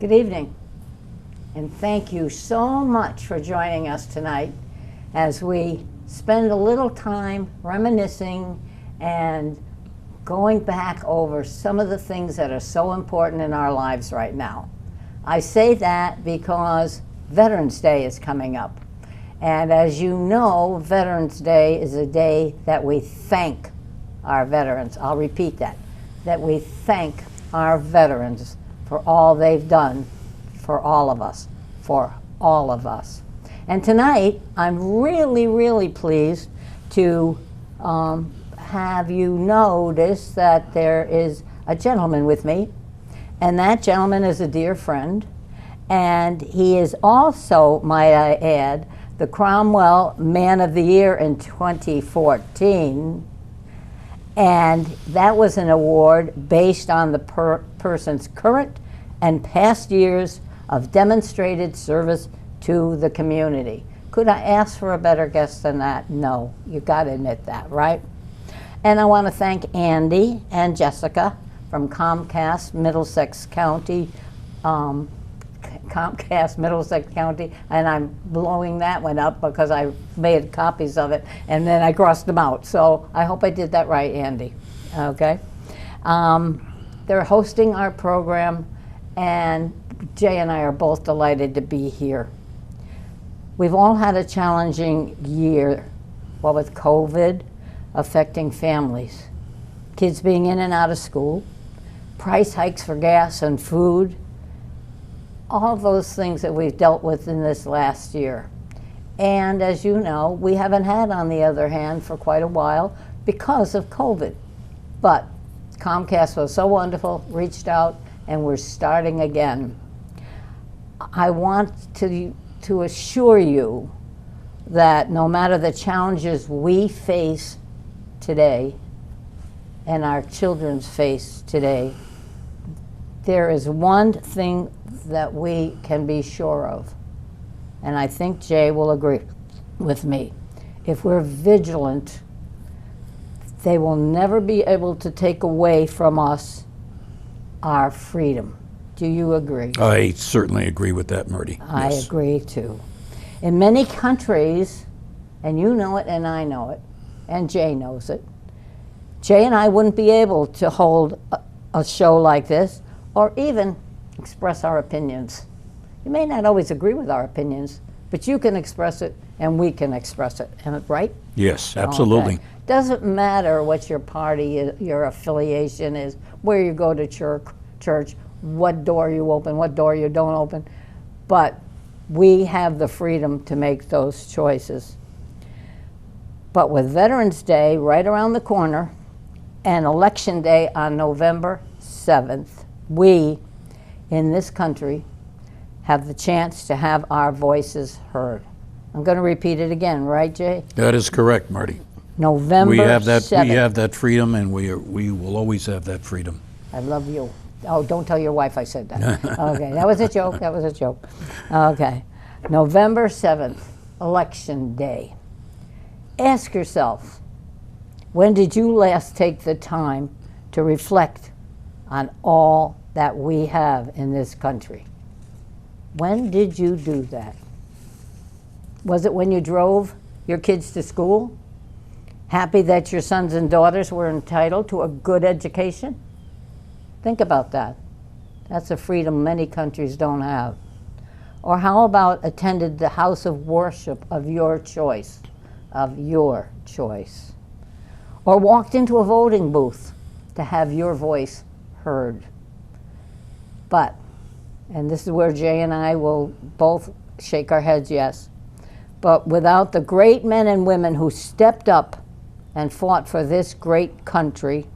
Good evening, and thank you so much for joining us tonight as we spend a little time reminiscing and going back over some of the things that are so important in our lives right now. I say that because Veterans Day is coming up. And as you know, Veterans Day is a day that we thank our veterans. I'll repeat that we thank our veterans for all they've done for all of us, And tonight, I'm really pleased to have you notice that there is a gentleman with me, and that gentleman is a dear friend, and he is also, might I add, the Cromwell Man of the Year in 2014. And that was an award based on the person's current and past years of demonstrated service to the community. Could I ask for a better guest than that? No, you got to admit that, right? And I want to thank Andy and Jessica from Comcast Middlesex County, and I'm blowing that one up because I made copies of it and then I crossed them out. So I hope I did that right, Andy. Okay. They're hosting our program, and Jay and I are both delighted to be here. We've all had a challenging year, with COVID affecting families, kids being in and out of school, price hikes for gas and food, all those things that we've dealt with in this last year. And as you know, we haven't had, on the other hand, for quite a while because of COVID. But Comcast was so wonderful, reached out, and we're starting again. I want to assure you that no matter the challenges we face today and our children's face today, there is one thing that we can be sure of, and I think Jay will agree with me. If we're vigilant, they will never be able to take away from us our freedom. Do you agree? I certainly agree with that, Mertie. I agree too. In many countries, and you know it and I know it, and Jay knows it, Jay and I wouldn't be able to hold a show like this or even express our opinions. You may not always agree with our opinions, but you can express it and we can express it. Am I right? Yes, absolutely. Okay. Doesn't matter what your party is, your affiliation is, where you go to church, what door you open, what door you don't open, but we have the freedom to make those choices. But with Veterans Day right around the corner and Election Day on November 7th, we in this country have the chance to have our voices heard. I'm going to repeat it again, right, Jay? That is correct, Mertie. November 7th. We have that freedom, and we will always have that freedom. I love you. Oh, don't tell your wife I said that. Okay, that was a joke. That was a joke. Okay, November 7th, Election Day. Ask yourself, when did you last take the time to reflect on all that we have in this country? When did you do that? Was it when you drove your kids to school, happy that your sons and daughters were entitled to a good education? Think about that. That's a freedom many countries don't have. Or how about attended the house of worship of your choice, or walked into a voting booth to have your voice heard? But, and this is where Jay and I will both shake our heads yes, but without the great men and women who stepped up and fought for this great country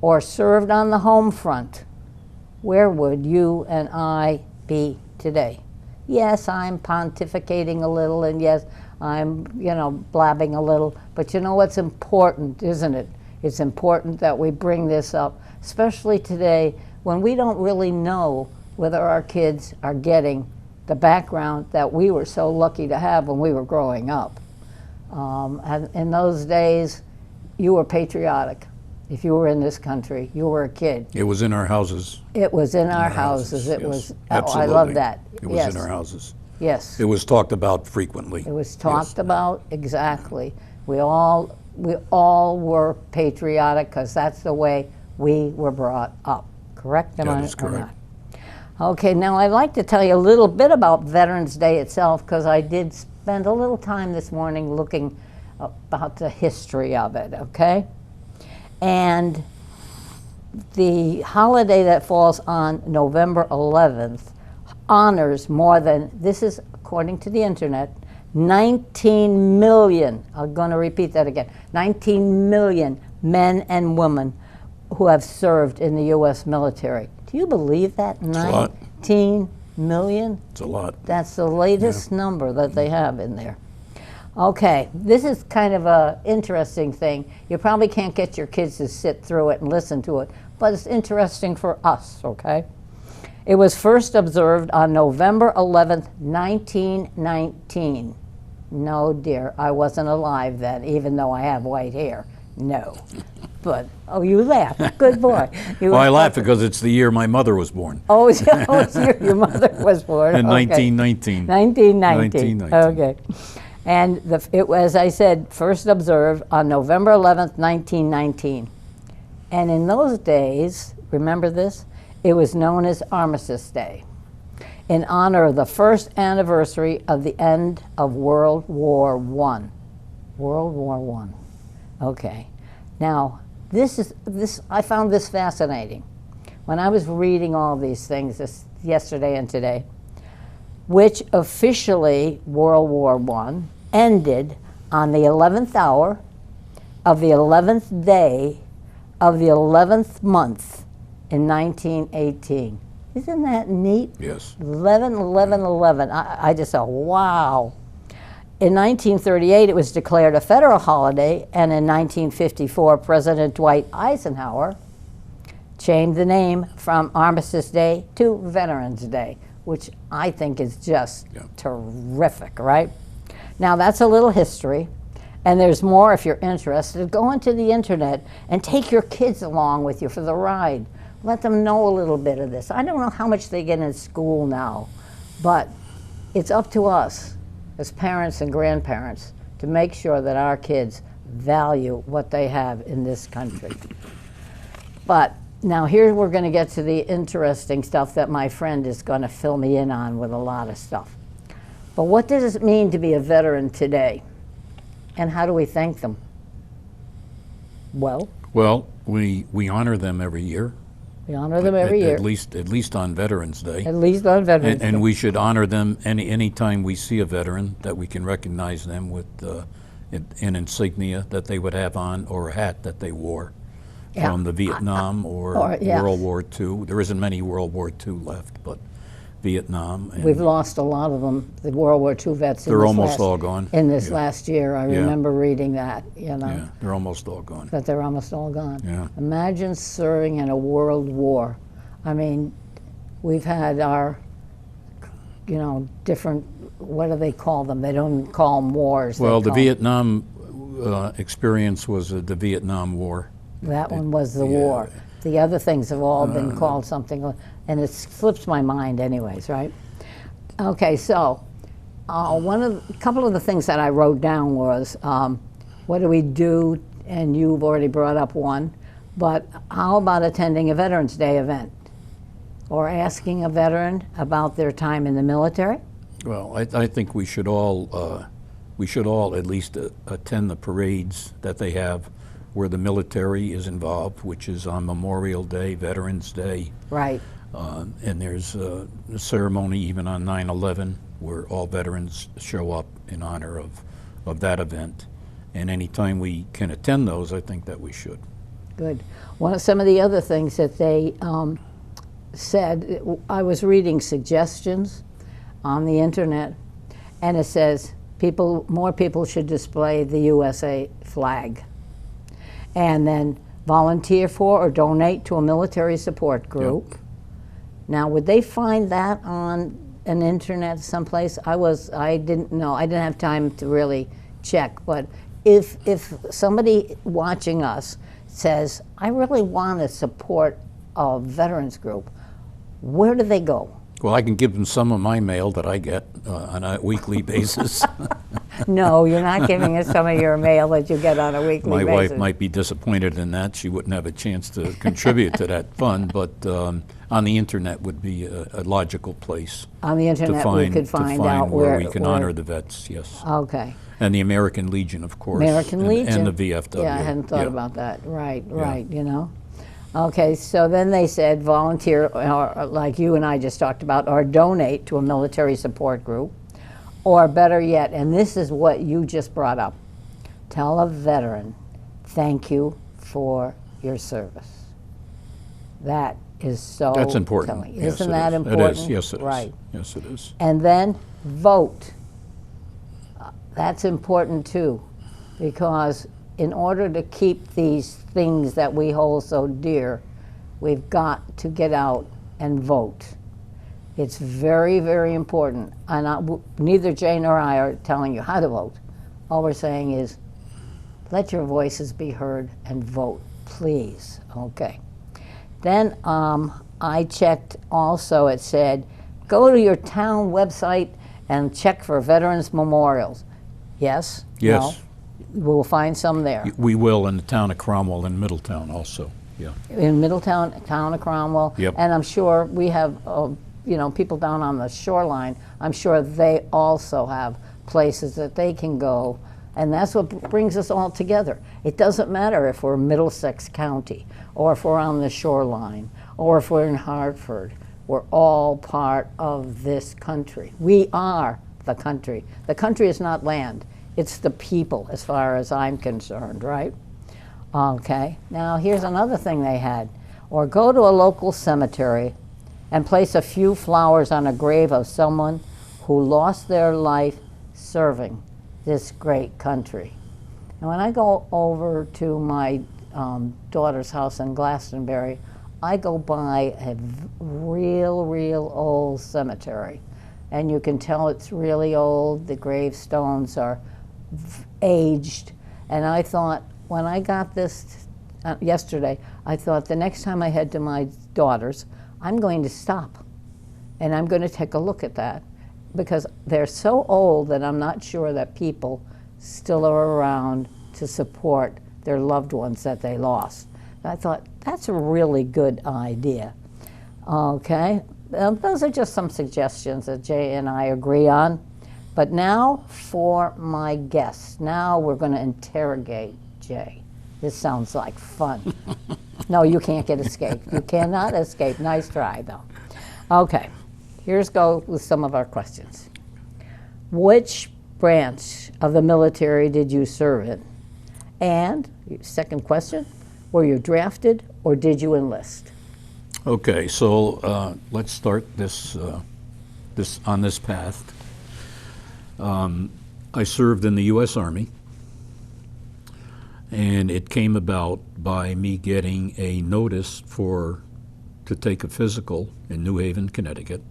or served on the home front, where would you and I be today? Yes, I'm pontificating a little, and yes, I'm, blabbing a little, but you know what's important, isn't it? It's important that we bring this up, especially today when we don't really know whether our kids are getting the background that we were so lucky to have when we were growing up. And in those days, you were patriotic. If you were in this country, you were a kid. It was in our houses. It was in our houses, houses. It yes. was. Absolutely. Oh, I love that. It was yes. in our houses. Yes. It was talked about frequently. It was talked about, exactly. We all were patriotic because that's the way we were brought up. Correct? That is correct. Okay, now I'd like to tell you a little bit about Veterans Day itself because I did spend a little time this morning looking about the history of it, okay? And the holiday that falls on November 11th honors more than, this is according to the internet, 19 million, I'm going to repeat that again, 19 million men and women who have served in the U.S. military. Do you believe that? 19 million? It's a lot. That's the latest number that they have in there. Okay, this is kind of a interesting thing. You probably can't get your kids to sit through it and listen to it, but it's interesting for us, okay? It was first observed on November 11th, 1919. No, dear, I wasn't alive then, even though I have white hair. No. But, oh, you laugh. Good boy. Well, I laugh because it's the year my mother was born. Oh, your mother was born. In okay. 1919. 1919. 1919. Okay. And it was, as I said, first observed on November 11th, 1919. And in those days, remember this? It was known as Armistice Day, in honor of the first anniversary of the end of World War I. World War I. Okay. Now, I found this fascinating. When I was reading all these things yesterday and today, which officially World War I ended on the 11th hour of the 11th day of the 11th month in 1918. Isn't that neat? Yes. 11, 11, 11. I just thought, wow. In 1938, it was declared a federal holiday, and in 1954, President Dwight Eisenhower changed the name from Armistice Day to Veterans Day, which I think is just terrific, right? Now, that's a little history, and there's more if you're interested. Go into the internet and take your kids along with you for the ride. Let them know a little bit of this. I don't know how much they get in school now, but it's up to us as parents and grandparents to make sure that our kids value what they have in this country. But now here we're going to get to the interesting stuff that my friend is going to fill me in on with a lot of stuff. But what does it mean to be a veteran today? And how do we thank them? Well, we honor them every year. We honor them every year. At least on Veterans Day. At least on Veterans Day. And we should honor them any time we see a veteran, that we can recognize them with an insignia that they would have on, or a hat that they wore from the Vietnam or World War II. There isn't many World War II left, but Vietnam. And we've lost a lot of them, the World War II vets. They're almost all gone. In this last year, I remember reading that, you know. Yeah, they're almost all gone. That they're almost all gone. Yeah. Imagine serving in a world war. I mean, we've had our, different, what do they call them? They don't call them wars. Well, the Vietnam experience was the Vietnam War. That one was the war. The other things have all been called something, and it slips my mind anyways, right? Okay, so a couple of the things that I wrote down was, what do we do? And you've already brought up one, but how about attending a Veterans Day event? Or asking a veteran about their time in the military? Well, I think we should all at least attend the parades that they have where the military is involved, which is on Memorial Day, Veterans Day. Right. And there's a ceremony even on 9/11 where all veterans show up in honor of that event. And anytime we can attend those, I think that we should. Good. Some of the other things that they said, I was reading suggestions on the internet, and it says more people should display the USA flag, and then volunteer for or donate to a military support group. Yep. Now, would they find that on an internet someplace? I didn't know. I didn't have time to really check. But if somebody watching us says, I really want to support a veterans group, where do they go? Well, I can give them some of my mail that I get on a weekly basis. No, you're not giving us some of your mail that you get on a weekly My basis. wife might be disappointed in that. She wouldn't have a chance to contribute to that fund, but on the internet would be a logical place On the internet, we could find out where we can honor the vets, yes. Okay. And the American Legion, of course. American Legion. And the VFW. Yeah, I hadn't thought about that. Right, you know. Okay, so then they said volunteer, or like you and I just talked about, or donate to a military support group, or better yet, and this is what you just brought up, tell a veteran, thank you for your service. That is so That's important. telling. Yes, Isn't it that is. important? It is, yes it is. Right. Yes it is. And then vote. That's important too, because in order to keep these things that we hold so dear, we've got to get out and vote. It's very, very important. And neither Jay nor I are telling you how to vote. All we're saying is, let your voices be heard and vote, please. Okay. Then I checked also, it said, go to your town website and check for veterans memorials. Yes? Yes. No? We'll find some there. We will in the town of Cromwell and Middletown also, yeah. In Middletown, town of Cromwell. Yep. And I'm sure we have, you know, people down on the shoreline, I'm sure they also have places that they can go. And that's what brings us all together. It doesn't matter if we're Middlesex County, or if we're on the shoreline, or if we're in Hartford. We're all part of this country. We are the country. The country is not land. It's the people, as far as I'm concerned, right? Okay, now here's another thing they had. Or go to a local cemetery and place a few flowers on a grave of someone who lost their life serving this great country. And when I go over to my daughter's house in Glastonbury, I go by a real old cemetery. And you can tell it's really old. The gravestones are aged. And I thought, when I got this yesterday, I thought the next time I head to my daughter's, I'm going to stop and I'm going to take a look at that, because they're so old that I'm not sure that people still are around to support their loved ones that they lost. I thought, that's a really good idea. Okay, those are just some suggestions that Jay and I agree on. But now for my guests. Now we're going to interrogate Jay. This sounds like fun. No, you can't get escaped. You cannot escape. Nice try, though. Okay, here's go with some of our questions. Which branch of the military did you serve in? And, second question, were you drafted or did you enlist? Okay, so let's start this on this path. I served in the U.S. Army, and it came about by me getting a notice to take a physical in New Haven, Connecticut,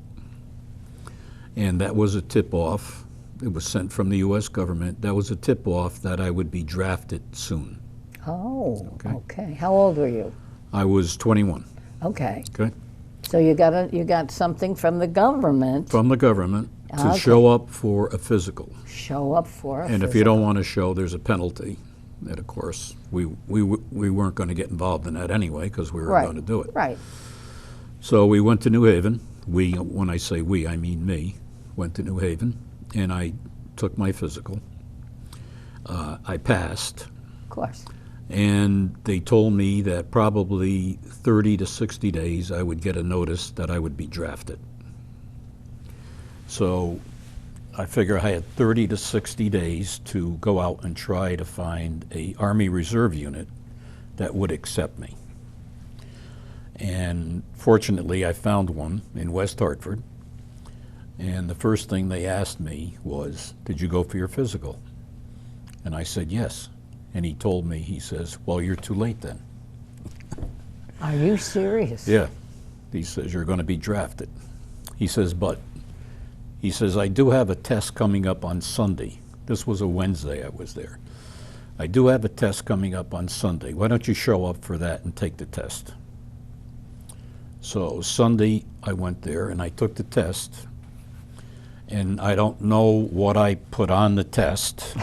and that was a tip-off. It was sent from the U.S. government. That was a tip-off that I would be drafted soon. Oh, okay. How old were you? I was 21. Okay. Okay. So you got something from the government. From the government to show up for a physical. Show up for a physical. And if you don't want to show, there's a penalty. And of course, we weren't going to get involved in that anyway, because we were going to do it. Right. So we went to New Haven. We, when I say we, I mean me, went to New Haven, and I took my physical. I passed. Of course. And they told me that probably 30 to 60 days I would get a notice that I would be drafted. So I figure I had 30 to 60 days to go out and try to find an Army Reserve unit that would accept me. And fortunately, I found one in West Hartford. And the first thing they asked me was, did you go for your physical? And I said, yes. And he told me, he says, well, you're too late then. Are you serious? Yeah. He says, you're going to be drafted. He says, I do have a test coming up on Sunday. This was a Wednesday I was there. I do have a test coming up on Sunday. Why don't you show up for that and take the test? So Sunday, I went there and I took the test. And I don't know what I put on the test.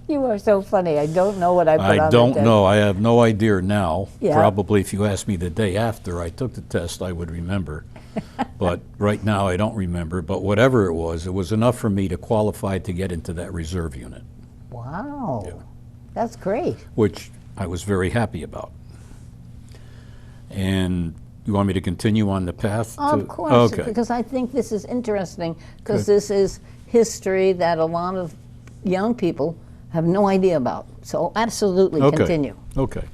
You are so funny. I don't know what I put on the test. I don't know. I have no idea now. Yeah. Probably if you asked me the day after I took the test, I would remember. But right now, I don't remember. But whatever it was enough for me to qualify to get into that reserve unit. Wow. Yeah. That's great. Which I was very happy about. And you want me to continue on the path? Of course, okay. Because I think this is interesting, because Good. this is history that a lot of young people have no idea about. So absolutely Okay. continue. Okay.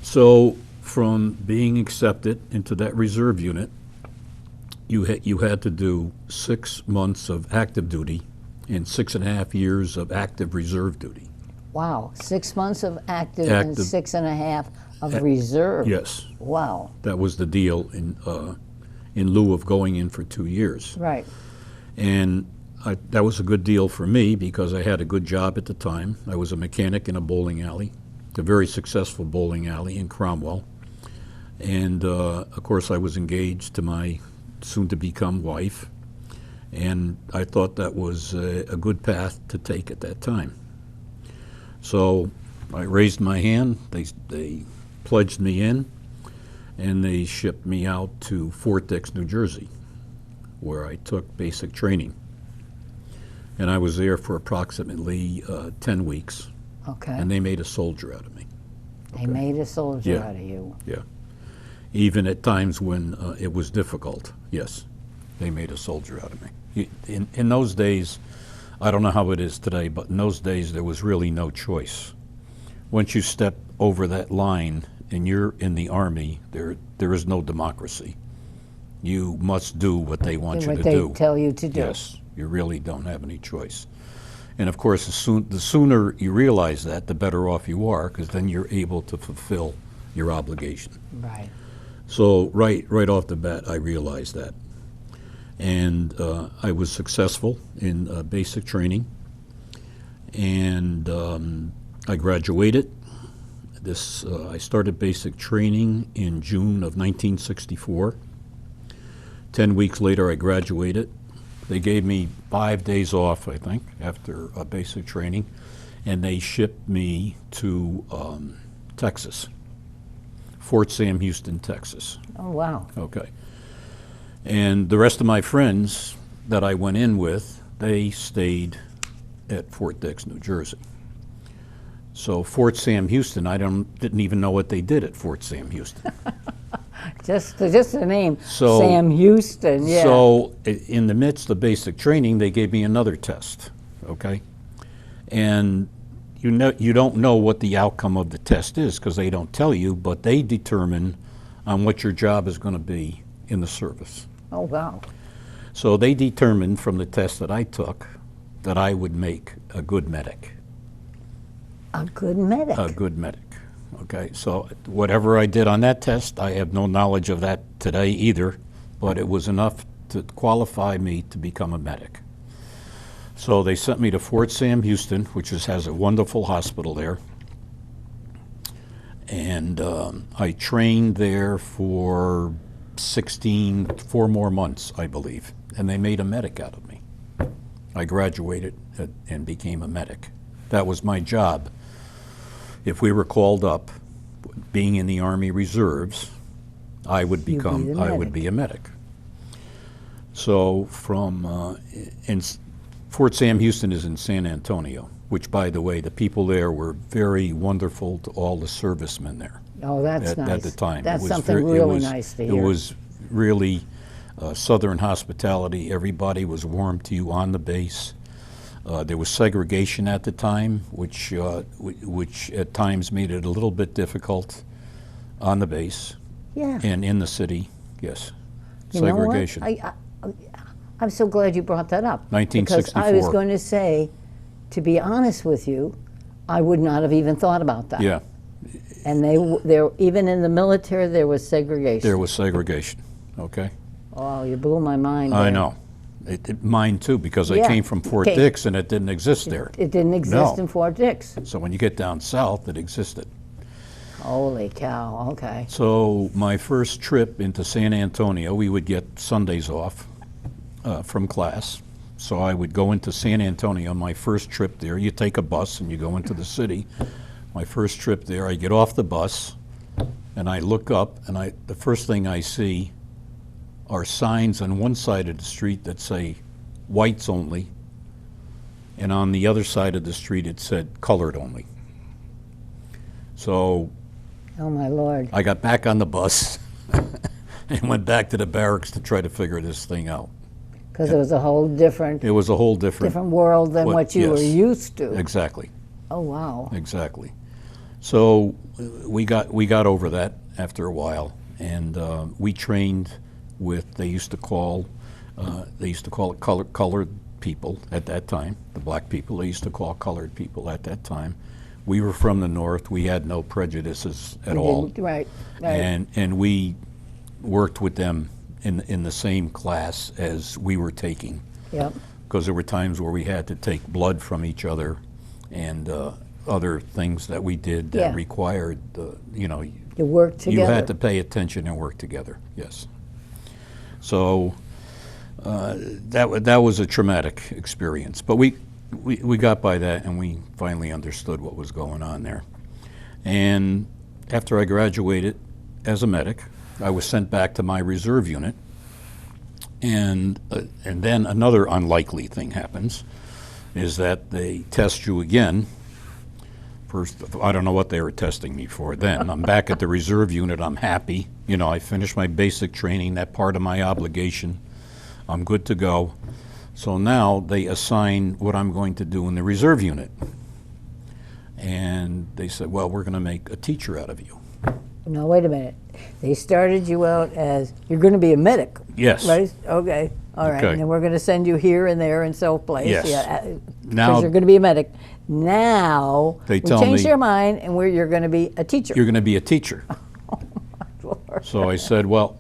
So from being accepted into that reserve unit, you had to do 6 months of active duty and 6.5 years of active reserve duty. Wow, 6 months of active and 6.5 of reserve. Yes, Wow. that was the deal in lieu of going in for 2 years. Right. And that was a good deal for me because I had a good job at the time. I was a mechanic in a bowling alley, a very successful bowling alley in Cromwell. And of course I was engaged to my soon-to-become wife. And I thought that was a good path to take at that time. So I raised my hand, they pledged me in, and they shipped me out to Fort Dix, New Jersey, where I took basic training. And I was there for approximately 10 weeks, Okay. and they made a soldier out of me. They made a soldier Yeah. out of you. Yeah. Even at times when it was difficult, yes, they made a soldier out of me. In those days, I don't know how it is today, but in those days there was really no choice. Once you step over that line and you're in the Army, there is no democracy. You must do what they want you to What do. they tell you to do. Yes, you really don't have any choice. And of course, the sooner you realize that, the better off you are, because then you're able to fulfill your obligation. Right. So right off the bat, I realized that. And I was successful in basic training. And I graduated. I started basic training in June of 1964. 10 weeks later, I graduated. They gave me 5 days off, I think, after basic training, and they shipped me to Texas, Fort Sam Houston, Texas. Oh, wow. Okay. And the rest of my friends that I went in with, they stayed at Fort Dix, New Jersey. So Fort Sam Houston, I didn't even know what they did at Fort Sam Houston. Just the name, So- Sam Houston, yeah. So in the midst of basic training, they gave me another test, okay? And you don't know what the outcome of the test is because they don't tell you, but they determine on what your job is going to be in the service. Oh, wow. So they determined from the test that I took that I would make a good medic. A good medic. A good medic. Okay, so whatever I did on that test, I have no knowledge of that today either, but it was enough to qualify me to become a medic. So they sent me to Fort Sam Houston, which has a wonderful hospital there. And I trained there for 4 more months, I believe, and they made a medic out of me. I graduated and became a medic. That was my job. If we were called up, being in the Army Reserves, I would be a medic. So Fort Sam Houston is in San Antonio, which, by the way, the people there were very wonderful to all the servicemen there. Oh, that's nice. At the time. That's It was something really nice to hear. It was really Southern hospitality. Everybody was warm to you on the base. There was segregation at the time, which at times made it a little bit difficult on the base. Yeah. And in the city, yes. You know what? Segregation. I'm so glad you brought that up. 1964. Because I was going to say, to be honest with you, I would not have even thought about that. Yeah. And even in the military, there was segregation. There was segregation, okay? Oh, you blew my mind. I there. know. Mine too, because I Yeah. came from Fort Okay. Dix and it didn't exist there. It didn't exist No. in Fort Dix. So when you get down south, it existed. Holy cow, okay. So my first trip into San Antonio, we would get Sundays off from class. So I would go into San Antonio, my first trip there. You take a bus and you go into the city. My first trip there, I get off the bus and I look up and the first thing I see are signs on one side of the street that say whites only, and on the other side of the street it said colored only. So Oh my Lord. I got back on the bus and went back to the barracks to try to figure this thing out. Because it was a whole different It was a whole different world than what you were yes, used to. Exactly, Oh wow. exactly. So we got over that after a while, and we trained with they used to call it colored people at that time. The black people they used to call colored people at that time. We were from the north. We had no prejudices at all. Right. And we worked with them in the same class as we were taking, Yep. because there were times where we had to take blood from each other and other things that we did that Yeah. required, You worked together. you had to pay attention and work together, yes. So that was a traumatic experience, but we got by that and we finally understood what was going on there. And after I graduated as a medic, I was sent back to my reserve unit, and then another unlikely thing happens, is that they test you again. First, I don't know what they were testing me for then. I'm back at the reserve unit, I'm happy. You know, I finished my basic training, that part of my obligation. I'm good to go. So now they assign what I'm going to do in the reserve unit. And they said, well, we're going to make a teacher out of you. No, wait a minute. They started you out as, you're going to be a medic. Yes. Right? Okay. All right. Okay. And then we're going to send you here and there and so place. Yes. Yeah. Now- Because you're going to be a medic. Now, They we tell changed me- their mind and you're going to be a teacher. You're going to be a teacher. Lord. So I said, well,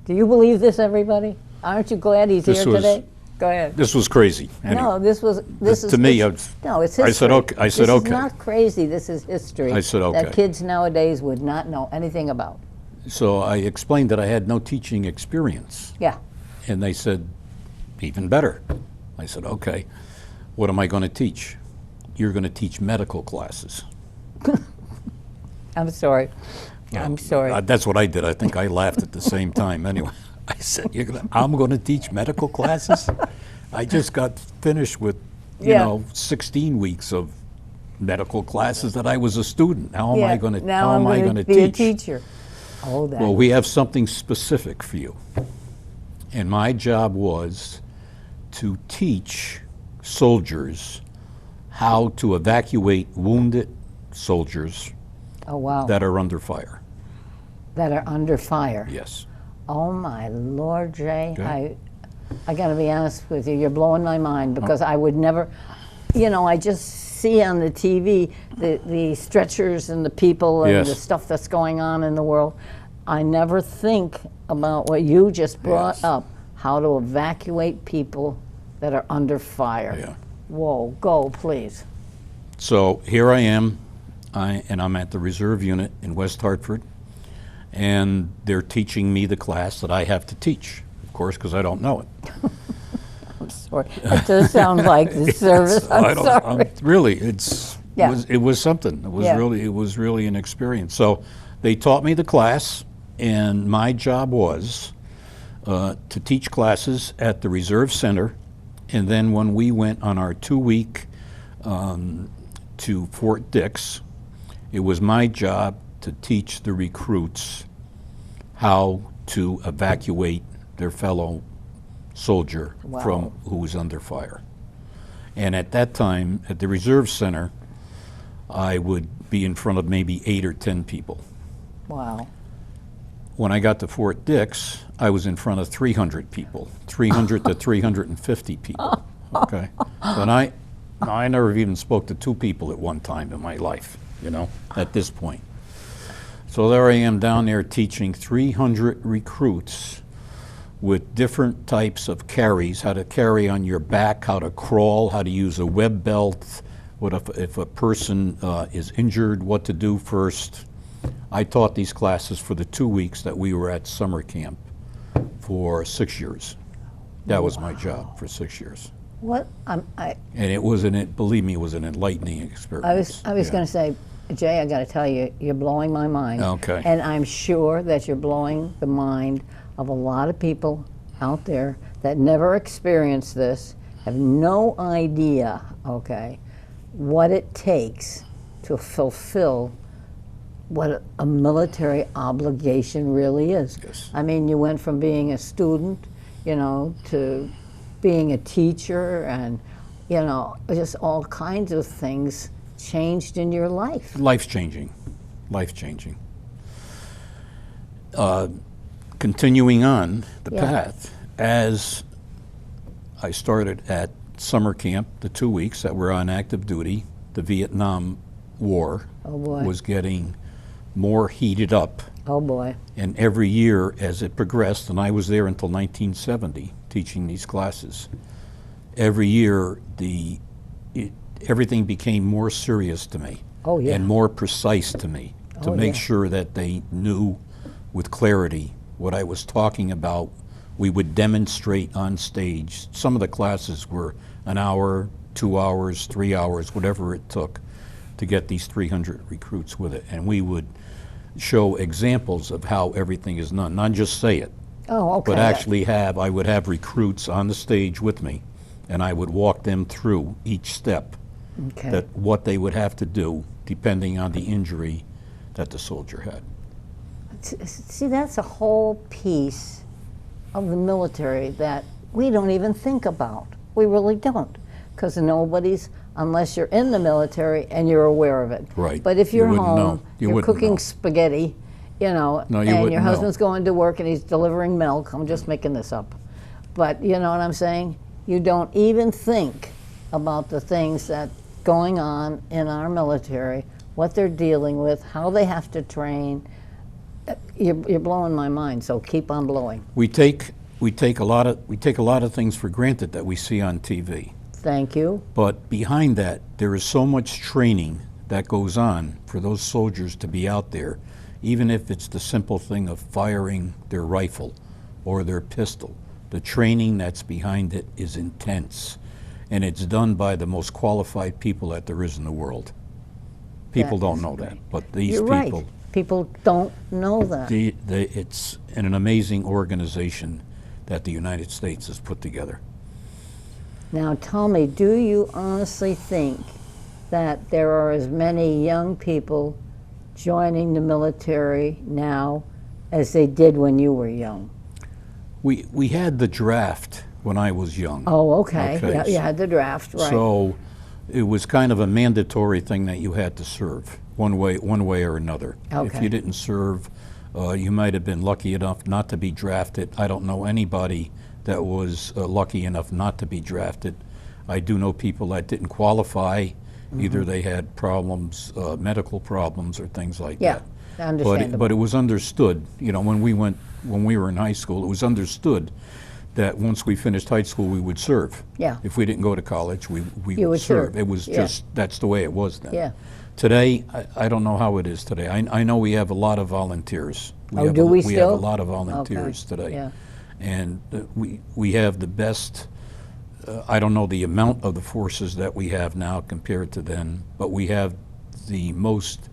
Do you believe this, everybody? Aren't you glad he's This here was- today? Go ahead. this was crazy. Anyway, No, this is to me, no, it's history. I said, okay. I said, this okay. is not crazy. This is history. I said, That okay. kids nowadays would not know anything about. So I explained that I had no teaching experience. Yeah. And they said, even better. I said, okay, what am I going to teach? You're going to teach medical classes. I'm sorry. I'm sorry. That's what I did. I think I laughed at the same time. Anyway, I said, I'm going to teach medical classes? I just got finished with, you Yeah. know, 16 weeks of medical classes that I was a student. How am Yeah, I going to now I'm gonna be a teacher. Oh, that. Well, we have something specific for you. And my job was to teach soldiers how to evacuate wounded soldiers Oh, wow. that are under fire. That are under fire. Yes. Oh, my Lord, Jay. Okay. I got to be honest with you. You're blowing my mind because I would never, you know, I just see on the TV the stretchers and the people and Yes. the stuff that's going on in the world. I never think about what you just brought Yes. up, how to evacuate people that are under fire. Yeah. Whoa, go, please. So here I am, and I'm at the reserve unit in West Hartford, and they're teaching me the class that I have to teach, of course, because I don't know it. I'm sorry. It does sound like the service. I'm sorry. Really, it Yeah. was something. It was Yeah. really an experience. So they taught me the class, and my job was to teach classes at the Reserve Center, and then when we went on our 2-week to Fort Dix, it was my job to teach the recruits how to evacuate their fellow soldier Wow. from who was under fire. And at that time, at the Reserve Center, I would be in front of maybe 8 or 10 people. Wow. When I got to Fort Dix, I was in front of 300 people, 300 to 350 people. Okay, and I never even spoke to 2 people at one time in my life, you know, at this point. So there I am down there teaching 300 recruits with different types of carries, how to carry on your back, how to crawl, how to use a web belt, what if a person is injured, what to do first. I taught these classes for the 2 weeks that we were at summer camp for 6 years. That was my job for 6 years. What And it was believe me, it was an enlightening experience. I was Yeah. going to say, Jay, I got to tell you, you're blowing my mind. Okay. And I'm sure that you're blowing the mind of a lot of people out there that never experienced this, have no idea, okay, what it takes to fulfill what a military obligation really is. Yes. I mean, you went from being a student, you know, to being a teacher, and, you know, just all kinds of things changed in your life. Life changing, life changing. Continuing on the Yeah. path, as I started at summer camp, the 2 weeks that were on active duty, the Vietnam War Oh boy. was getting more heated up. Oh boy. And every year as it progressed, and I was there until 1970 teaching these classes, every year everything became more serious to me. Oh, yeah. And more precise to me, to Oh, make yeah. sure that they knew with clarity what I was talking about. We would demonstrate on stage. Some of the classes were an hour, 2 hours, 3 hours, whatever it took to get these 300 recruits with it. And we would show examples of how everything is done, not just say it, Oh, okay. but actually I would have recruits on the stage with me, and I would walk them through each step, Okay. that what they would have to do depending on the injury that the soldier had. See, that's a whole piece of the military that we don't even think about. We really don't, because nobody's, unless you're in the military and you're aware of it. Right. But if You you're wouldn't home, know. You you're wouldn't cooking know. spaghetti, you know, No, you and wouldn't your know. husband's going to work and he's delivering milk. I'm just making this up. But you know what I'm saying? You don't even think about the things that going on in our military, what they're dealing with, how they have to train. You're blowing my mind, so keep on blowing. We take a lot of things for granted that we see on TV. Thank you. But behind that, there is so much training that goes on for those soldiers to be out there, even if it's the simple thing of firing their rifle or their pistol. The training that's behind it is intense, and it's done by the most qualified people that there is in the world. People That don't is know great. that, but these You're people, right. People don't know that. it's an amazing organization that the United States has put together. Now tell me, do you honestly think that there are as many young people joining the military now as they did when you were young? We had the draft when I was young. Oh, okay. Okay, Yeah, you had the draft, right. So it was kind of a mandatory thing that you had to serve one way or another. If Okay. you didn't serve, you might have been lucky enough not to be drafted. I don't know anybody that was lucky enough not to be drafted. I do know people that didn't qualify. Either they had problems, medical problems or things like Yeah, that. understandable. But it was understood, you know, when we were in high school, it was understood that once we finished high school, we would serve. Yeah. If we didn't go to college, we You would serve. It was Yeah. just, that's the way it was then. Yeah. Today, I don't know how it is today. I know we have a lot of volunteers. Oh, do we We have still? a lot of volunteers Okay, today. yeah. And we have the best, I don't know the amount of the forces that we have now compared to then, but we have the most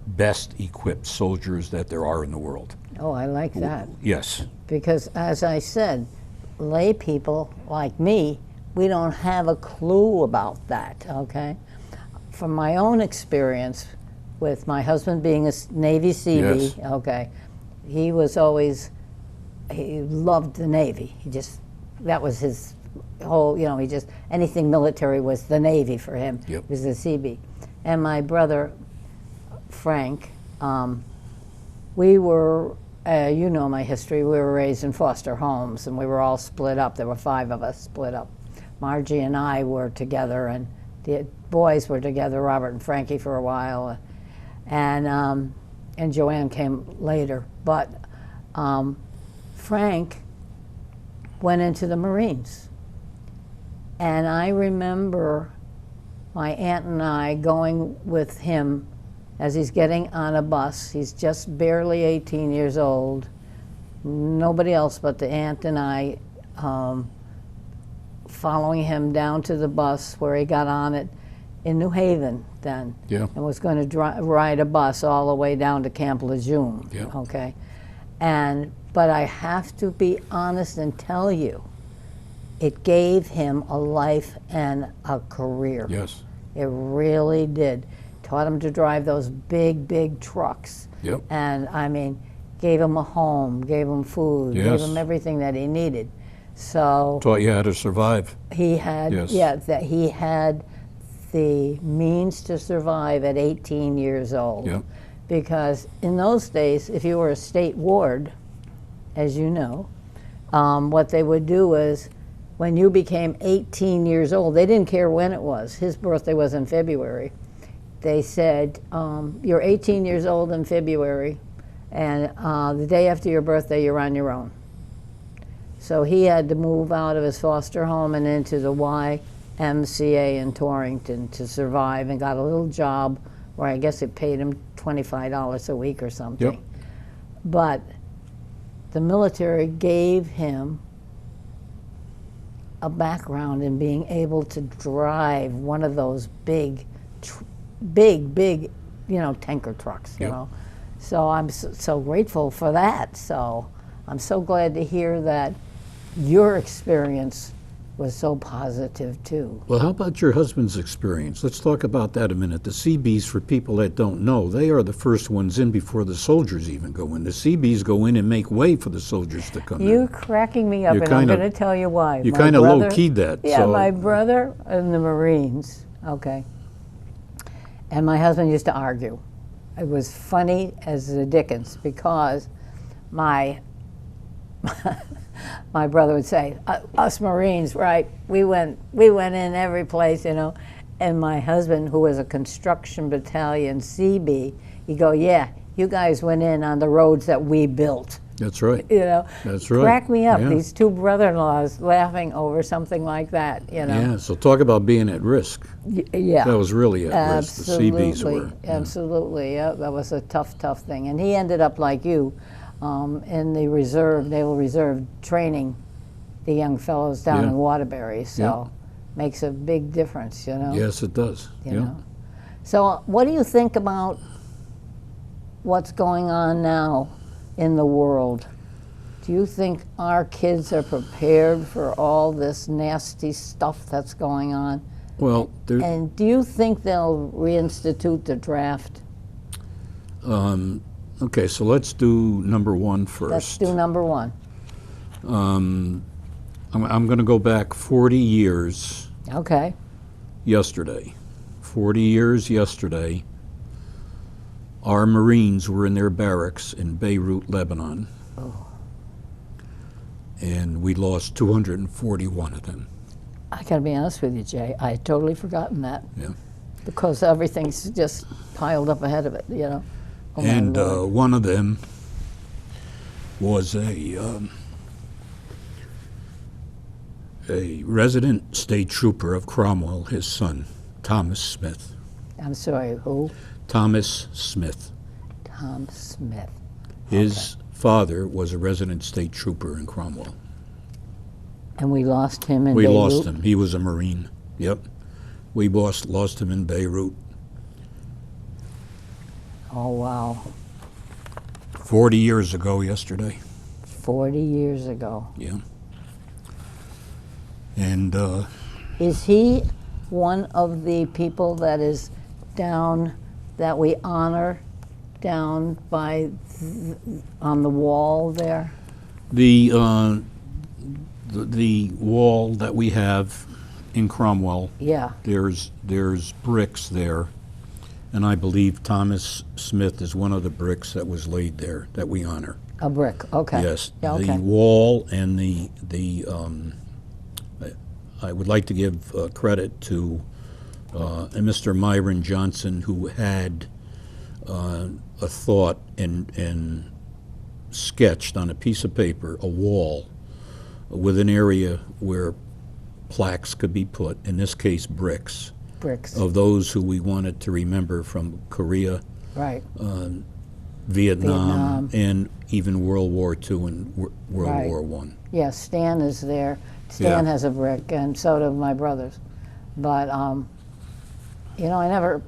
best equipped soldiers that there are in the world. Oh, I like that. Yes. Because as I said, lay people like me, we don't have a clue about that, okay? From my own experience with my husband being a Navy Seabee, Yes. okay, he loved the Navy. That was his whole, you know, anything military was the Navy for him. Yep. It was the Seabee. And my brother, Frank, we were, you know my history, we were raised in foster homes and we were all split up. There were 5 of us split up. Margie and I were together and the boys were together, Robert and Frankie for a while, and Joanne came later. But Frank went into the Marines. And I remember my aunt and I going with him as he's getting on a bus. He's just barely 18 years old. Nobody else but the aunt and I following him down to the bus where he got on it in New Haven then. Yeah. And was going to ride a bus all the way down to Camp Lejeune. Yeah. Okay. But I have to be honest and tell you, it gave him a life and a career. Yes. It really did. Taught him to drive those big, big trucks. Yep. And I mean, gave him a home, gave him food, Yes. gave him everything that he needed. So Taught you how to survive. he had, Yes. that he had the means to survive at 18 years old. Yep. Because in those days, if you were a state ward, as you know, what they would do is, when you became 18 years old, they didn't care when it was. His birthday was in February. They said, you're 18 years old in February, and the day after your birthday, you're on your own. So he had to move out of his foster home and into the YMCA in Torrington to survive, and got a little job where I guess it paid him $25 a week or something. Yep. But the military gave him a background in being able to drive one of those big, tanker trucks, you Yep. know. So I'm so grateful for that. So I'm so glad to hear that your experience was so positive too. Well, how about your husband's experience? Let's talk about that a minute. The Seabees, for people that don't know, they are the first ones in before the soldiers even go in. The Seabees go in and make way for the soldiers to come You're in. cracking me up, You're and I'm kinda- going to tell you why. You My kind of brother- low-keyed that. Yeah, so. my brother in the Marines, okay, and my husband used to argue. It was funny as the dickens, because my my brother would say, us Marines, right, we went in every place, you know, and my husband, who was a construction battalion CB, he'd go, yeah, you guys went in on the roads that we built. That's right. You know, That's right. Crack me up. Yeah. These two brother-in-laws laughing over something like that. You know. Yeah, so talk about being at risk. Yeah. That was really at risk. The Seabees Absolutely. were. Yeah. Absolutely. Yeah, that was a tough thing. And he ended up like you, in the Naval Reserve, training the young fellows down Yeah. in Waterbury. So Yeah. makes a big difference. You know. Yes, it does. You Yeah. know. So what do you think about what's going on now in the world? Do you think our kids are prepared for all this nasty stuff that's going on? Well, there, And do you think they'll reinstitute the draft? okay, so let's do number one first. Let's do number one. I'm going to go back 40 years Okay. yesterday. 40 years yesterday, our Marines were in their barracks in Beirut, Lebanon. Oh. And we lost 241 of them. I got to be honest with you, Jay. I had totally forgotten that Yeah. because everything's just piled up ahead of it, you know. Oh, my And Lord. one of them was a resident state trooper of Cromwell, his son, Thomas Smith. I'm sorry, who? Thomas Smith. Tom Smith. His father was a resident state trooper in Cromwell. And we lost him in We Beirut? lost him. He was a Marine. Yep. We lost him in Beirut. Oh, wow. 40 years ago yesterday. 40 years ago. Yeah. And Is he one of the people that is down, that we honor down by, on the wall there? the wall that we have in Cromwell, Yeah. there's bricks there, and I believe Thomas Smith is one of the bricks that was laid there that we honor. A brick, okay. Yes, Yeah, okay. the wall and the I would like to give credit to Mr. Myron Johnson, who had a thought and sketched on a piece of paper a wall with an area where plaques could be put, in this case bricks, of those who we wanted to remember from Korea, Right. Vietnam, and even World War II and World War I. Yeah, Stan is there. Stan Yeah. has a brick, and so do my brothers. But, you know, I never,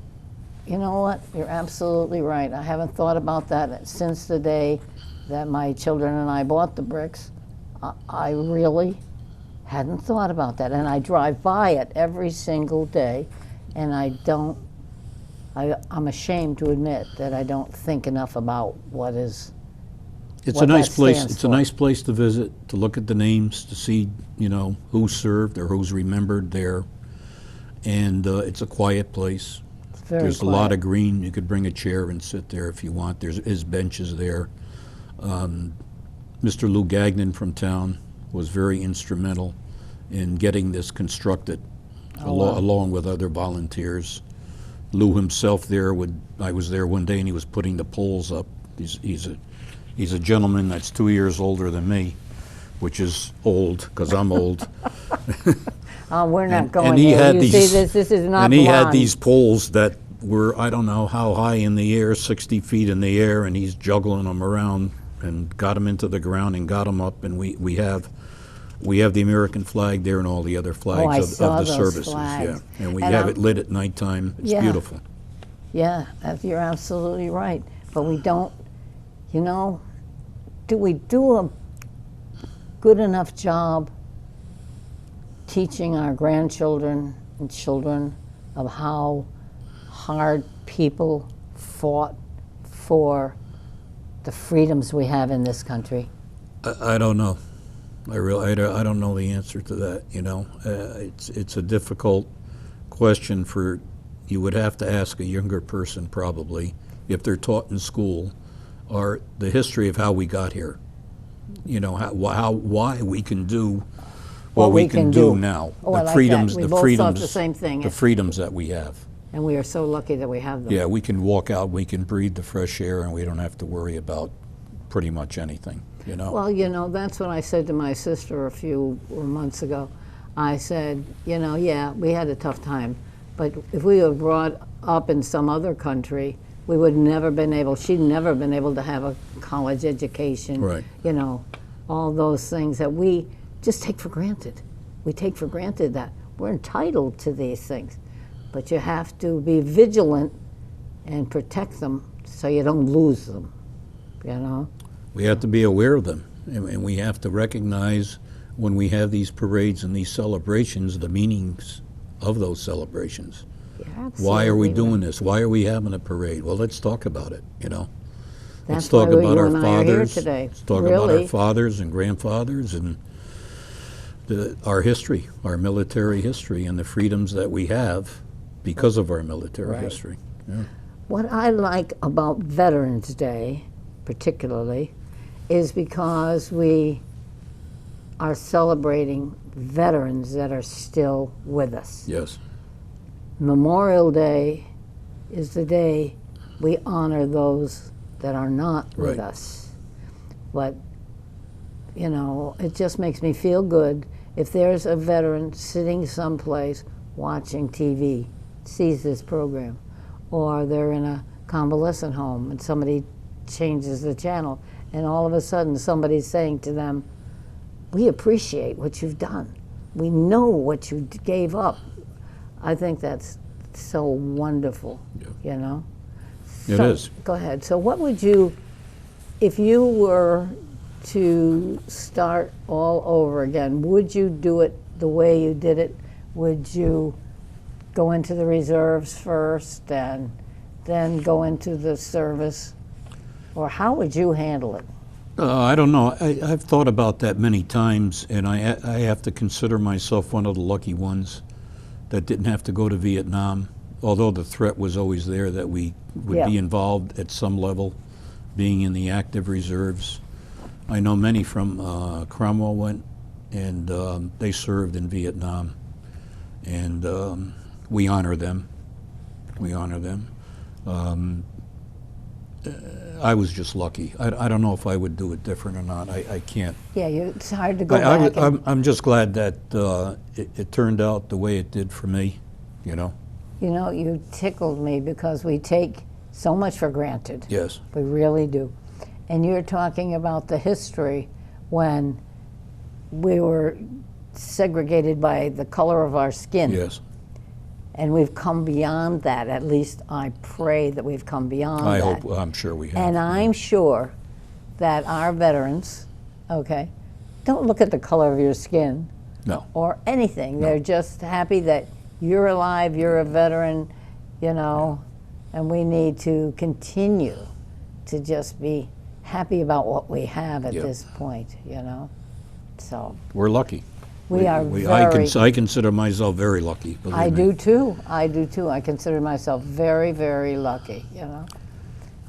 you know what? You're absolutely right. I haven't thought about that since the day that my children and I bought the bricks. I really hadn't thought about that. And I drive by it every single day, and I don't, I'm ashamed to admit that I don't think enough about what is. It's what a nice that place. stands It's a for. nice place to visit, to look at the names, to see, you know, who served or who's remembered there. And it's a quiet place. It's very There's quiet. a lot of green. You could bring a chair and sit there if you want. There's his benches there. Mr. Lou Gagnon from town was very instrumental in getting this constructed, along with other volunteers. Lou himself there I was there one day and he was putting the poles up. He's a gentleman that's 2 years older than me, which is old because I'm old. We're not And going he there. had You these, see, this is not and he had blonde. these poles that were, I don't know how high in the air, 60 feet in the air, and he's juggling them around and got them into the ground and got them up. And we have the American flag there and all the other flags I of saw the those services. flags. Yeah, and we And have it lit at nighttime. It's Yeah. beautiful. Yeah, you're absolutely right. But we don't, you know, do we do a good enough job teaching our grandchildren and children of how hard people fought for the freedoms we have in this country? I don't know. I don't know the answer to that. You know, it's a difficult question for. You would have to ask a younger person probably if they're taught in school, or the history of how we got here. You know, why we can do what we can do now. Oh, I The like freedoms, that. We the both freedoms, thought the same thing. the freedoms that we have. And we are so lucky that we have them. Yeah, we can walk out, we can breathe the fresh air, and we don't have to worry about pretty much anything. You know. Well, you know, that's what I said to my sister a few months ago. I said, you know, yeah, we had a tough time, but if we were brought up in some other country, we would never been able, she'd never been able to have a college education. Right. You know, all those things that we just take for granted. We take for granted that we're entitled to these things, but you have to be vigilant and protect them so you don't lose them, you know? We have to be aware of them, and we have to recognize when we have these parades and these celebrations, the meanings of those celebrations. Why are we doing this? Why are we having a parade? Well, let's talk about it, you know. Let's talk about our fathers. Let's talk about our fathers and grandfathers and our history, our military history, and the freedoms that we have because of our military history. Yeah. What I like about Veterans Day, particularly, is because we are celebrating veterans that are still with us. Yes. Memorial Day is the day we honor those that are not with us. But, you know, it just makes me feel good if there's a veteran sitting someplace watching TV, sees this program, or they're in a convalescent home and somebody changes the channel, and all of a sudden somebody's saying to them, we appreciate what you've done. We know what you gave up. I think that's so wonderful, you know? It is. Go ahead. So what would you, if you were to start all over again, would you do it the way you did it? Would you go into the reserves first and then go into the service? Or how would you handle it? I don't know. I've thought about that many times, and I have to consider myself one of the lucky ones that didn't have to go to Vietnam, although the threat was always there that we would be involved at some level, being in the active reserves. I know many from Cromwell went, and they served in Vietnam, and we honor them. We honor them. I was just lucky. I don't know if I would do it different or not. I can't. Yeah, it's hard to go back. I'm just glad that it turned out the way it did for me, you know. You know, you tickled me because we take so much for granted. Yes. We really do. And you're talking about the history when we were segregated by the color of our skin. Yes. And we've come beyond that. At least I pray that we've come beyond that. I'm sure we have. And I'm sure that our veterans, okay, don't look at the color of your skin. No. Or anything. No. They're just happy that you're alive, you're a veteran, you know, and we need to continue to just be happy about what we have at this point, you know. So we're lucky. We are very. I consider myself very lucky. I do too. I do too. I consider myself very, very lucky. You know.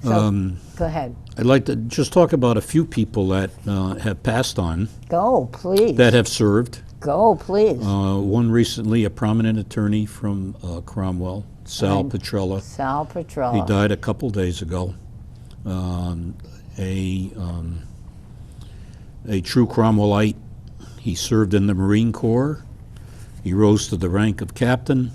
So go ahead. I'd like to just talk about a few people that have passed on. Go, please. That have served. Go, please. One recently, a prominent attorney from Cromwell, Sal Petrella. Sal Petrella. He died a couple days ago. A true Cromwellite. He served in the Marine Corps. He rose to the rank of captain,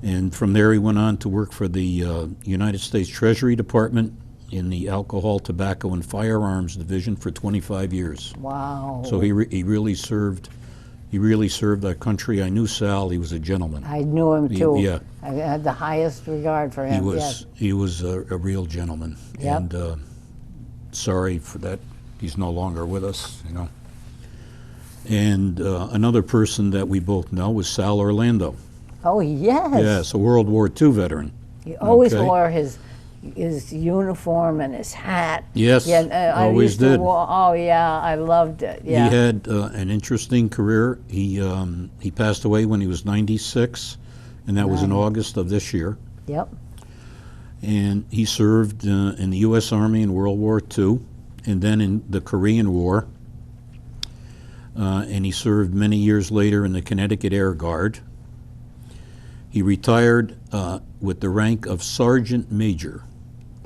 and from there he went on to work for the United States Treasury Department in the Alcohol, Tobacco, and Firearms Division for 25 years. Wow. So he really served. He really served our country. I knew Sal. He was a gentleman. I knew him too. Yeah. I had the highest regard for him. He was a real gentleman. Yep. And sorry for that. He's no longer with us, you know. And another person that we both know was Sal Orlando. Oh, yes. Yes, a World War II veteran. He always wore his uniform and his hat. Yes, always did. Oh, yeah, I loved it. Yeah. He had an interesting career. He passed away when he was 96, and that was in August of this year. Yep. And he served in the U.S. Army in World War II, and then in the Korean War. And he served many years later in the Connecticut Air Guard. He retired with the rank of Sergeant Major.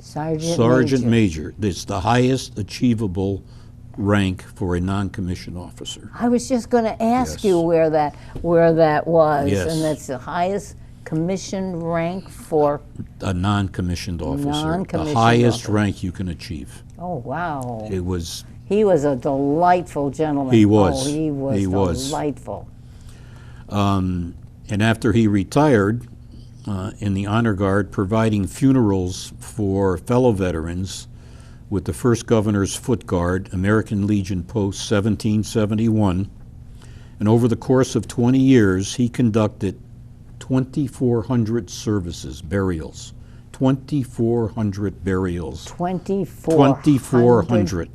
Sergeant Major. It's the highest achievable rank for a non-commissioned officer. I was just going to ask you where that was. Yes. And that's the highest commissioned rank for a non-commissioned officer. Non-commissioned the highest officer. rank you can achieve. Oh, wow. It was. He was a delightful gentleman. He was. Oh, he was delightful. And after he retired in the Honor Guard, providing funerals for fellow veterans with the 1st Governor's Foot Guard, American Legion Post 1771. And over the course of 20 years, he conducted 2,400 services, burials. 2,400 burials. 2,400.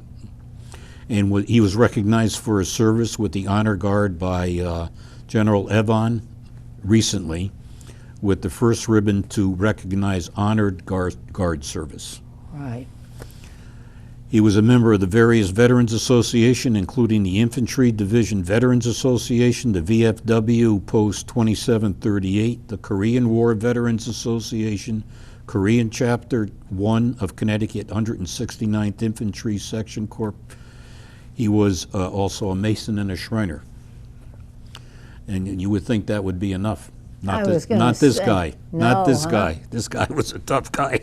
And he was recognized for his service with the Honor Guard by General Evon recently, with the first ribbon to recognize honored guard service. Right. He was a member of the various Veterans Association, including the Infantry Division Veterans Association, the VFW Post 2738, the Korean War Veterans Association, Korean Chapter 1 of Connecticut 169th Infantry Section Corps. He was also a Mason and a Shriner. And you would think that would be enough. Not this guy. Not this guy. This guy was a tough guy.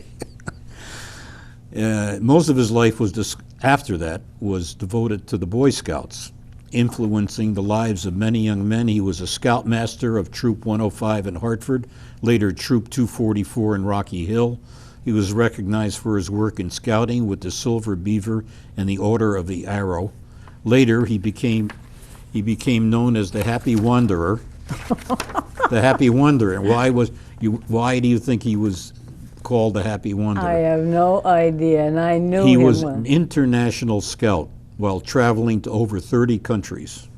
Most of his life was after that was devoted to the Boy Scouts, influencing the lives of many young men. He was a scoutmaster of Troop 105 in Hartford, later Troop 244 in Rocky Hill. He was recognized for his work in scouting with the Silver Beaver and the Order of the Arrow. Later, he became known as the Happy Wanderer. The Happy Wanderer. Why do you think he was called the Happy Wanderer? I have no idea, and I knew he him was an international scout while traveling to over 30 countries,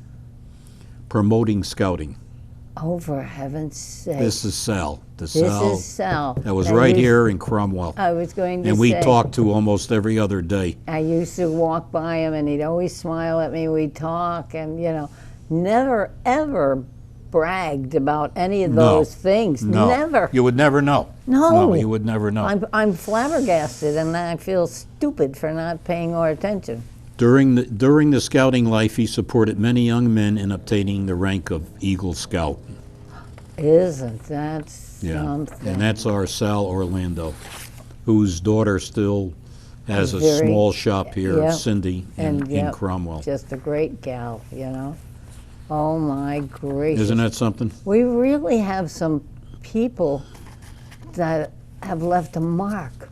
promoting scouting. Oh, for heaven's sake. This is Sal. This is Sal. That was right here in Cromwell. I was going to say. And we talked to almost every other day. I used to walk by him, and he'd always smile at me. We'd talk, and, you know, never, ever bragged about any of No. those things. No. Never. You would never know. No. You would never know. I'm flabbergasted, and I feel stupid for not paying more attention. During the scouting life, he supported many young men in obtaining the rank of Eagle Scout. Isn't that Yeah. something? And that's our Sal Orlando, whose daughter still has a Very- small shop here, yeah. Cindy, in yep, Cromwell. just a great gal, you know. Oh my gracious! Isn't that something? We really have some people that have left a mark,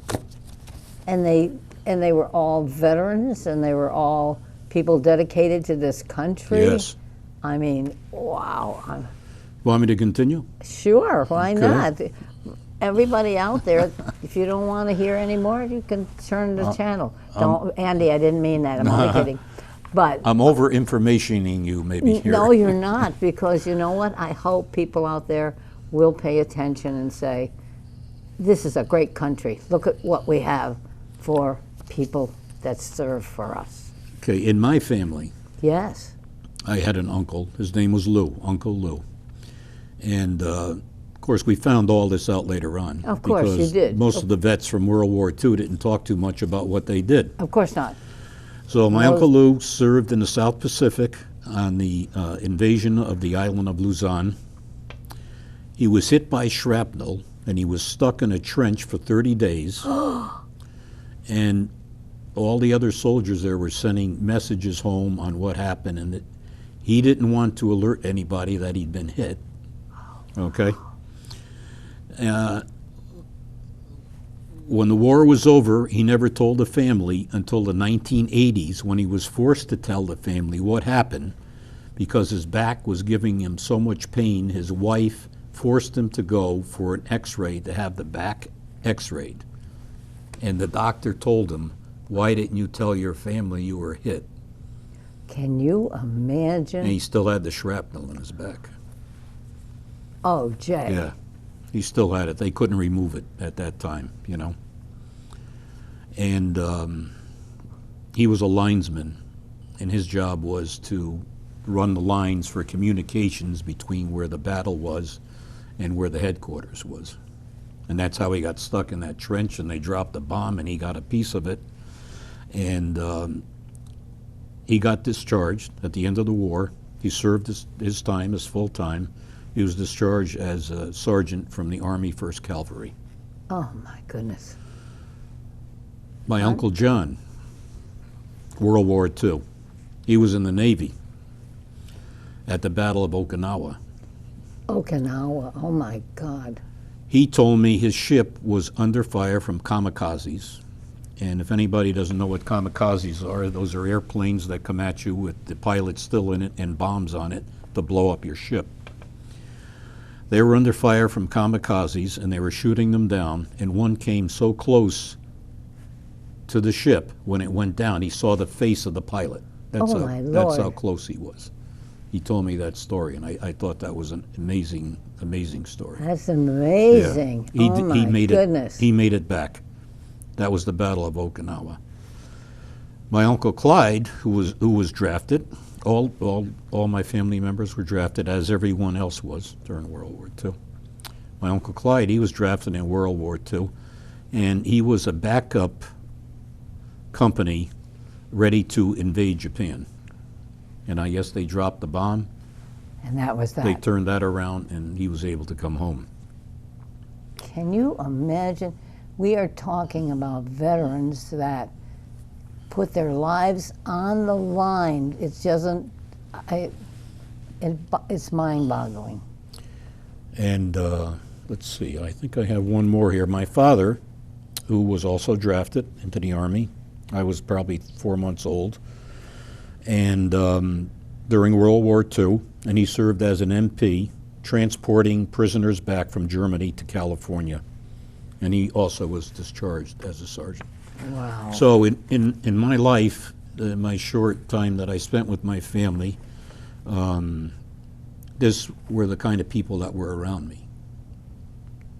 and they were all veterans, and they were all people dedicated to this country. Yes. I mean, wow. Want me to continue? Sure, why Okay. not? Everybody out there, if you don't want to hear anymore, you can turn the channel. Don't, Andy, I didn't mean that. I'm only kidding. But I'm over informationing you maybe here. no, you're not, because you know what? I hope people out there will pay attention and say, this is a great country. Look at what we have for people that serve for us. Okay, in my family, Yes. I had an uncle. His name was Lou, Uncle Lou. And of course, we found all this out later on. Of course, you because did. Most of the vets from World War II didn't talk too much about what they did. Of course not. So my Those- Uncle Lou served in the South Pacific on the invasion of the island of Luzon. He was hit by shrapnel, and he was stuck in a trench for 30 days. And all the other soldiers there were sending messages home on what happened, and that he didn't want to alert anybody that he'd been hit. Okay? When the war was over, he never told the family until the 1980s, when he was forced to tell the family what happened because his back was giving him so much pain. His wife forced him to go for an x-ray to have the back x-rayed. And the doctor told him, "Why didn't you tell your family you were hit?" Can you imagine? And he still had the shrapnel in his back. Oh, Jay. Yeah, he still had it. They couldn't remove it at that time, you know. And he was a linesman, and his job was to run the lines for communications between where the battle was and where the headquarters was. And that's how he got stuck in that trench, and they dropped a bomb, and he got a piece of it. And he got discharged at the end of the war. He served his time, his full time. He was discharged as a sergeant from the Army 1st Cavalry. Oh, my goodness. My Uncle John, World War II. He was in the Navy at the Battle of Okinawa. Okinawa. Oh, my God. He told me his ship was under fire from kamikazes. And if anybody doesn't know what kamikazes are, those are airplanes that come at you with the pilot still in it and bombs on it to blow up your ship. They were under fire from kamikazes, and they were shooting them down, and one came so close to the ship when it went down, he saw the face of the pilot. That's Oh, how, my that's how Lord. close he was. He told me that story, and I thought that was an amazing, amazing story. That's amazing. He, oh, d- my he made goodness. it. He made it back. That was the Battle of Okinawa. My Uncle Clyde, who was drafted, all my family members were drafted, as everyone else was during World War II. My Uncle Clyde, he was drafted in World War II, and he was a backup company ready to invade Japan. And I guess they dropped the bomb. And that was that. They turned that around, and he was able to come home. Can you imagine? We are talking about veterans that put their lives on the line. It doesn't, it's mind-boggling. And let's see, I think I have one more here. My father, who was also drafted into the Army, I was probably 4 months old, and during World War II, and he served as an MP, transporting prisoners back from Germany to California. And he also was discharged as a sergeant. Wow. So in my life, my short time that I spent with my family, this were the kind of people that were around me.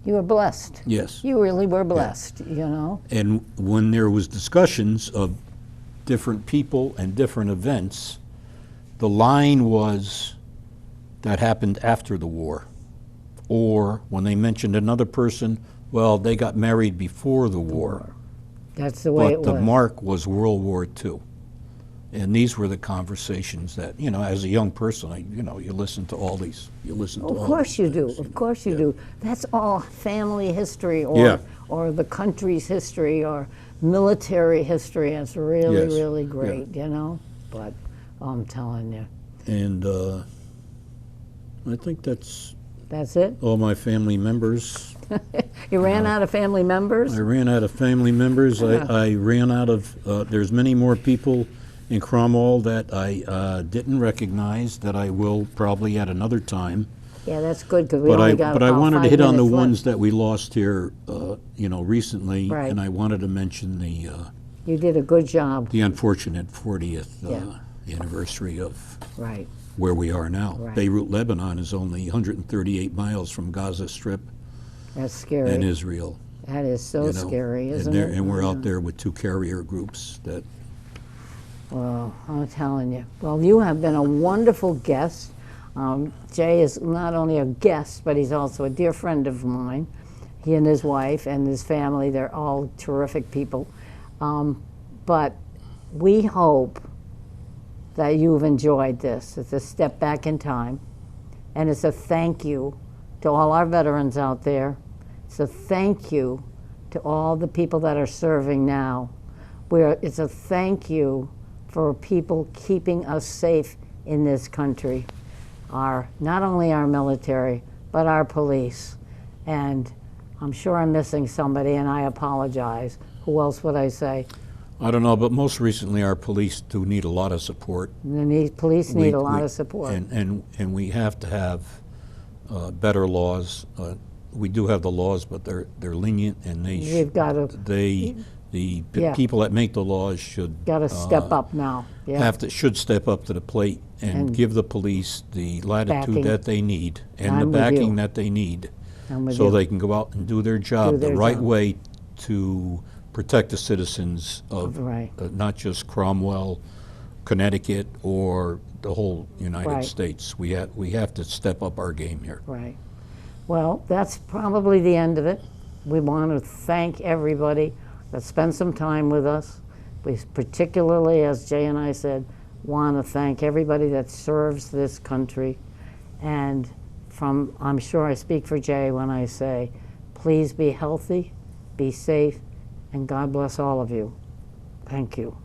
You were blessed. Yes. You really were blessed, you know? And when there was discussions of different people and different events, the line was that happened after the war. Or when they mentioned another person, well, they got married before the war. That's the way it But was. the mark was World War II. And these were the conversations that, as a young person, you listen to all these. You listen to all Of course these you do. things, Of course you Yeah. do. That's all family history, Yeah. or the country's history, or military history. It's really, Yes. really Yeah. great, But I'm telling you, And I think that's that's it. all my family members. You ran out of family members. I ran out of family members. I ran out of, there's many more people in Cromwell that I didn't recognize that I will probably at another time. Yeah, that's good because we But only got but I about wanted to 5 hit on the minutes ones left. that we lost here, recently. Right. And I wanted to mention the You did a good job. unfortunate 40th Yeah. anniversary of Right. where we are now. Right. Beirut, Lebanon is only 138 miles from Gaza Strip That's scary. and Israel. That is so scary, isn't and it? And we're Yeah. out there with 2 carrier groups that. Well, I'm telling you. Well, you have been a wonderful guest. Jay is not only a guest, but he's also a dear friend of mine. He and his wife and his family, they're all terrific people. But we hope that you've enjoyed this. It's a step back in time, and it's a thank you to all our veterans out there. It's a thank you to all the people that are serving now. It's a thank you for people keeping us safe in this country. Not only our military, but our police. And I'm sure I'm missing somebody, and I apologize. Who else would I say? I don't know, but most recently our police do need a lot of support. Police need a lot of support. And we have to have better laws. We do have the laws, but they're lenient, and We've got to Yeah. people that make the laws should step up now. Yeah. should step up to the plate and give the police the latitude Backing. that they need and I'm the with backing you. that they need, I'm with so you. they can go out and do their job Do their the right job. way to protect the citizens of Right. not just Cromwell, Connecticut, or the whole United Right. States. We have to step up our game here. Right. Well, that's probably the end of it. We want to thank everybody that spent some time with us. We particularly, as Jay and I said, want to thank everybody that serves this country. And I'm sure I speak for Jay when I say, please be healthy, be safe, and God bless all of you. Thank you.